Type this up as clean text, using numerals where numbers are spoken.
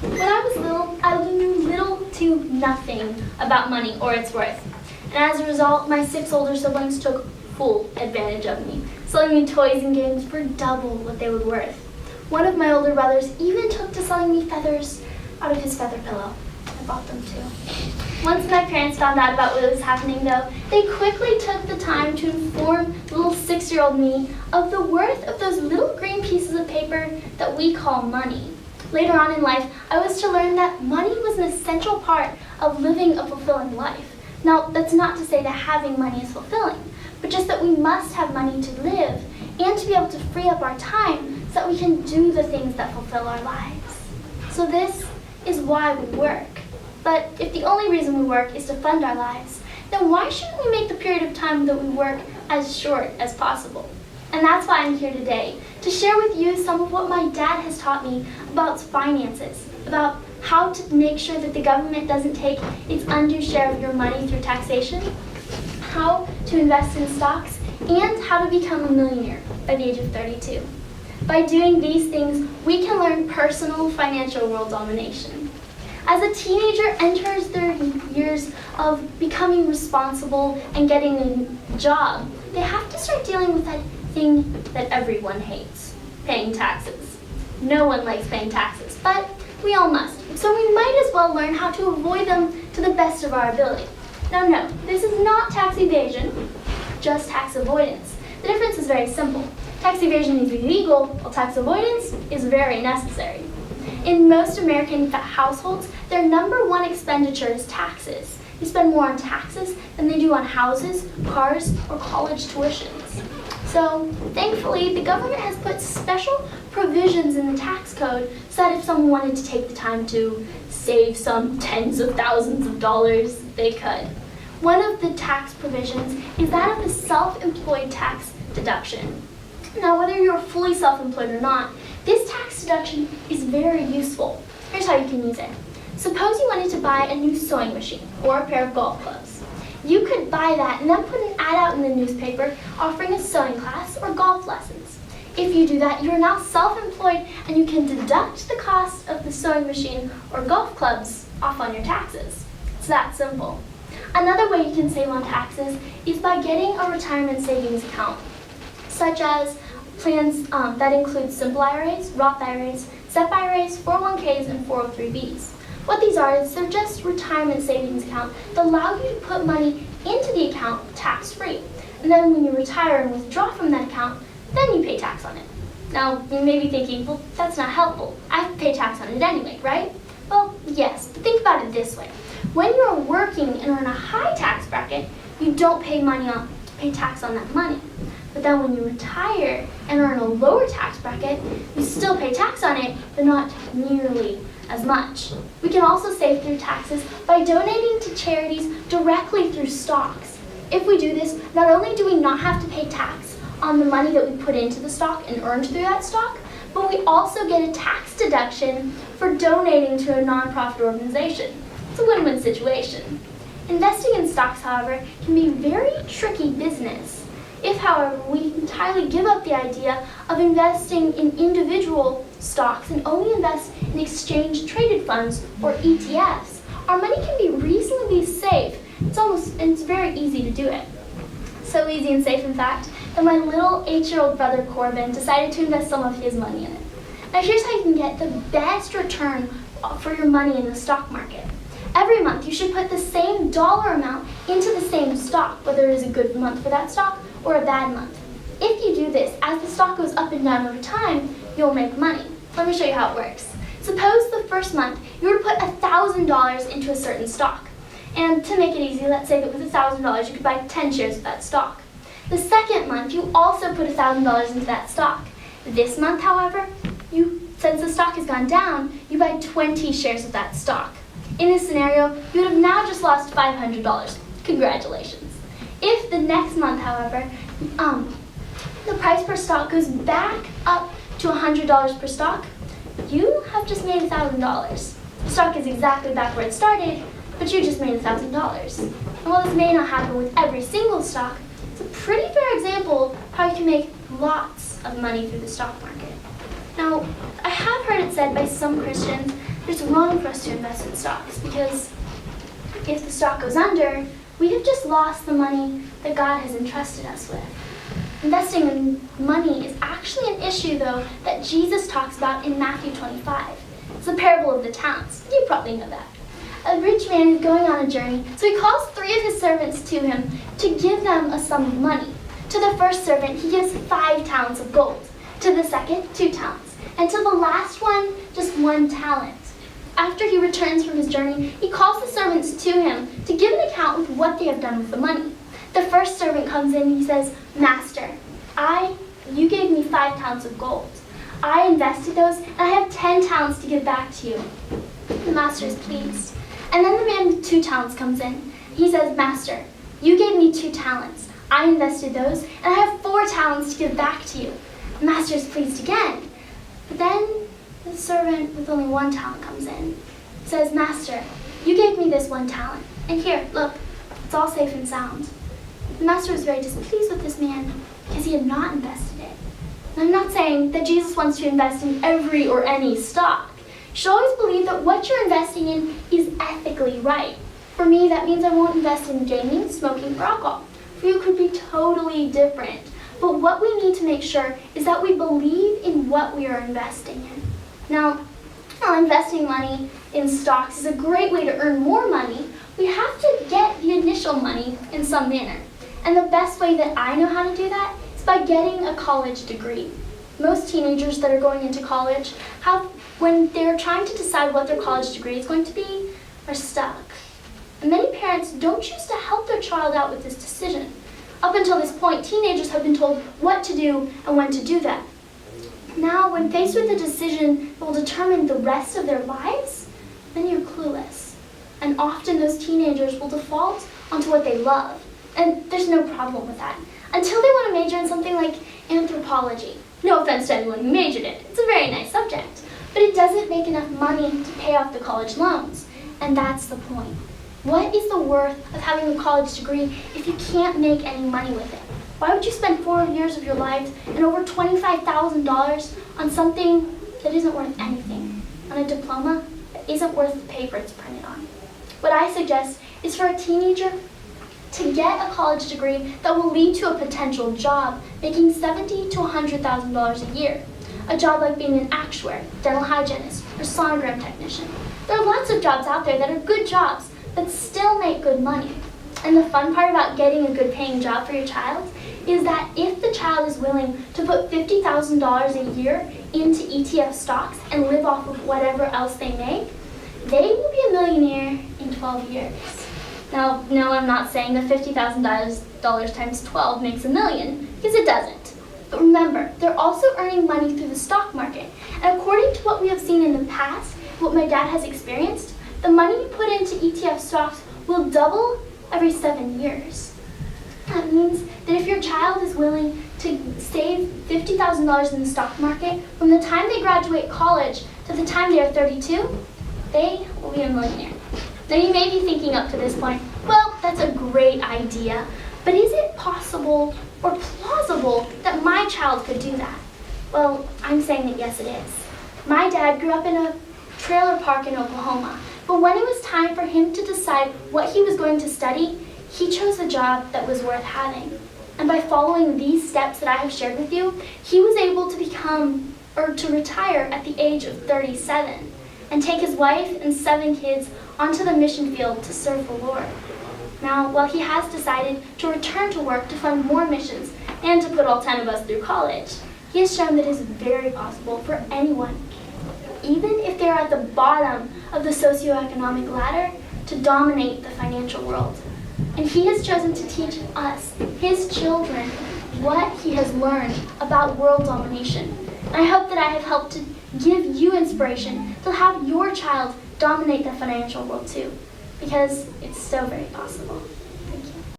When I was little, I knew little to nothing about money or its worth. And as a result, my 6 older siblings took full advantage of me, selling me toys and games for double what they were worth. One of my older brothers even took to selling me feathers out of his feather pillow. I bought them too. Once my parents found out about what was happening, though, they quickly took the time to inform little 6-year-old me of the worth of those little green pieces of paper that we call money. Later on in life, I was to learn that money was an essential part of living a fulfilling life. Now, that's not to say that having money is fulfilling, but just that we must have money to live and to be able to free up our time so that we can do the things that fulfill our lives. So this is why we work. But if the only reason we work is to fund our lives, then why shouldn't we make the period of time that we work as short as possible? And that's why I'm here today, to share with you some of what my dad has taught me about finances, about how to make sure that the government doesn't take its undue share of your money through taxation, how to invest in stocks, and how to become a millionaire by the age of 32. By doing these things, we can learn personal financial world domination. As a teenager enters their years of becoming responsible and getting a job, they have to start dealing with that thing that everyone hates, paying taxes. No one likes paying taxes, but we all must. So we might as well learn how to avoid them to the best of our ability. Now, no, this is not tax evasion, just tax avoidance. The difference is very simple. Tax evasion is illegal, while tax avoidance is very necessary. In most American households, their number one expenditure is taxes. They spend more on taxes than they do on houses, cars, or college tuitions. So, thankfully, the government has put special provisions in the tax code so that if someone wanted to take the time to save some tens of thousands of dollars, they could. One of the tax provisions is that of the self-employed tax deduction. Now, whether you're fully self-employed or not, this tax deduction is very useful. Here's how you can use it. Suppose you wanted to buy a new sewing machine or a pair of golf clubs. You could buy that and then put an ad out in the newspaper offering a sewing class or golf lessons. If you do that, you are now self-employed and you can deduct the cost of the sewing machine or golf clubs off on your taxes. It's that simple. Another way you can save on taxes is by getting a retirement savings account, such as plans that include simple IRAs, Roth IRAs, SEP IRAs, 401ks, and 403bs. What these are is they're just retirement savings accounts that allow you to put money into the account tax-free. And then when you retire and withdraw from that account, then you pay tax on it. Now, you may be thinking, well, that's not helpful. I pay tax on it anyway, right? Well, yes, but think about it this way. When you're working and are in a high tax bracket, you don't pay tax on that money. But then when you retire and are in a lower tax bracket, you still pay tax on it, but not nearly as much. We can also save through taxes by donating to charities directly through stocks. If we do this, not only do we not have to pay tax on the money that we put into the stock and earned through that stock, but we also get a tax deduction for donating to a nonprofit organization. It's a win-win situation. Investing in stocks, however, can be a very tricky business. If, however, we entirely give up the idea of investing in individual stocks and only invest in exchange-traded funds, or ETFs, our money can be reasonably safe. It's very easy to do it. So easy and safe, in fact, that my little 8-year-old brother Corbin decided to invest some of his money in it. Now here's how you can get the best return for your money in the stock market. Every month, you should put the same dollar amount into the same stock, whether it is a good month for that stock or a bad month. If you do this, as the stock goes up and down over time, you'll make money. Let me show you how it works. Suppose the first month, you were to put $1,000 into a certain stock. And to make it easy, let's say that with $1,000, you could buy 10 shares of that stock. The second month, you also put $1,000 into that stock. This month, however, since the stock has gone down, you buy 20 shares of that stock. In this scenario, you would have now just lost $500. Congratulations. If the next month, however, the price per stock goes back up to $100 per stock, you have just made $1,000. The stock is exactly back where it started, but you just made $1,000. And while this may not happen with every single stock, it's a pretty fair example of how you can make lots of money through the stock market. Now, I have heard it said by some Christians it's wrong for us to invest in stocks because if the stock goes under, we have just lost the money that God has entrusted us with. Investing in money is actually an issue, though, that Jesus talks about in Matthew 25. It's the parable of the talents. You probably know that. A rich man is going on a journey, so he calls 3 of his servants to him to give them a sum of money. To the first servant, he gives 5 talents of gold. To the second, 2 talents. And to the last one, just 1 talent. After he returns from his journey, he calls the servants to him to give an account with what they have done with the money. The first servant comes in and he says, "Master, you gave me 5 talents of gold. I invested those and I have 10 talents to give back to you." The master is pleased. And then the man with 2 talents comes in. He says, "Master, you gave me 2 talents. I invested those and I have 4 talents to give back to you." The master is pleased again. But then the servant with only 1 talent comes in. He says, "Master, you gave me this 1 talent. And here, look, it's all safe and sound." The master was very displeased with this man because he had not invested it. And I'm not saying that Jesus wants to invest in every or any stock. You should always believe that what you're investing in is ethically right. For me, that means I won't invest in gaming, smoking, or alcohol. For you, it could be totally different. But what we need to make sure is that we believe in what we are investing in. Now, while investing money in stocks is a great way to earn more money, we have to get the initial money in some manner. And the best way that I know how to do that is by getting a college degree. Most teenagers that are going into college when they're trying to decide what their college degree is going to be, are stuck. And many parents don't choose to help their child out with this decision. Up until this point, teenagers have been told what to do and when to do that. Now, when faced with a decision that will determine the rest of their lives, then you're clueless. And often those teenagers will default onto what they love. And there's no problem with that. Until they want to major in something like anthropology. No offense to anyone who majored in it. It's a very nice subject. But it doesn't make enough money to pay off the college loans. And that's the point. What is the worth of having a college degree if you can't make any money with it? Why would you spend 4 years of your life and over $25,000 on something that isn't worth anything? On a diploma that isn't worth the paper it's printed on? What I suggest is for a teenager to get a college degree that will lead to a potential job making $70,000 to $100,000 a year. A job like being an actuary, dental hygienist, or sonogram technician. There are lots of jobs out there that are good jobs, but still make good money. And the fun part about getting a good paying job for your child is that if the child is willing to put $50,000 a year into ETF stocks and live off of whatever else they make, they will be a millionaire in 12 years. Now, no, I'm not saying that $50,000 times 12 makes $1 million, because it doesn't. But remember, they're also earning money through the stock market. And according to what we have seen in the past, what my dad has experienced, the money you put into ETF stocks will double every 7 years. That means that if your child is willing to save $50,000 in the stock market, from the time they graduate college to the time they are 32, they will be a millionaire. Now you may be thinking up to this point, well, that's a great idea, but is it possible or plausible that my child could do that? Well, I'm saying that yes, it is. My dad grew up in a trailer park in Oklahoma, but when it was time for him to decide what he was going to study, he chose a job that was worth having. And by following these steps that I have shared with you, he was able to retire at the age of 37 and take his wife and 7 kids onto the mission field to serve the Lord. Now, while he has decided to return to work to fund more missions and to put all 10 of us through college, he has shown that it is very possible for anyone, even if they are at the bottom of the socioeconomic ladder, to dominate the financial world. And he has chosen to teach us, his children, what he has learned about world domination. And I hope that I have helped to give you inspiration to have your child dominate the financial world too, because it's so very possible.